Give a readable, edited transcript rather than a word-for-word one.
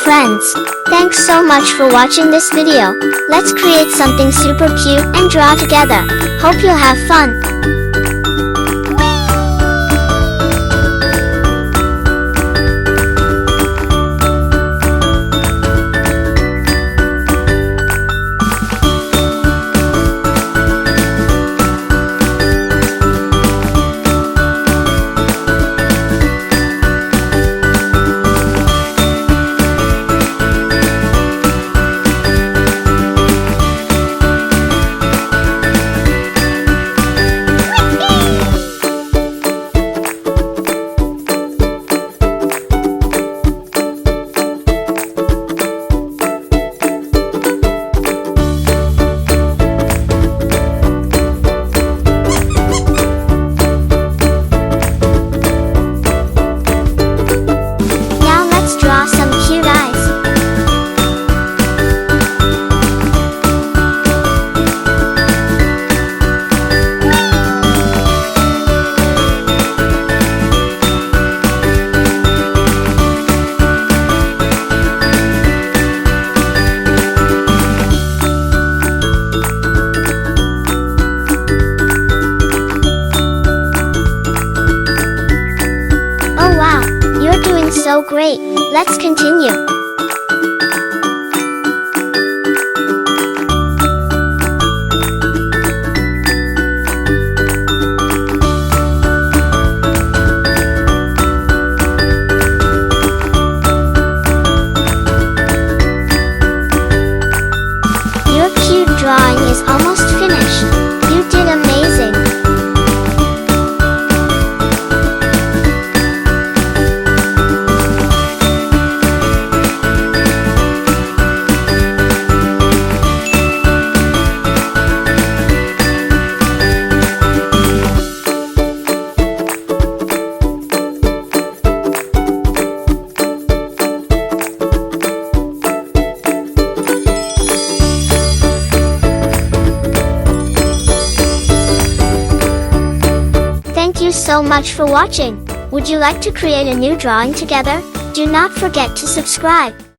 friends. Thanks so much for watching this video. Let's create something super cute and draw together. Hope you'll have fun. You're doing so great. Let's continue. Your cute drawing is almost finished. You did amazing. Thank you so much for watching. Would you like to create a new drawing together? Do not forget to subscribe.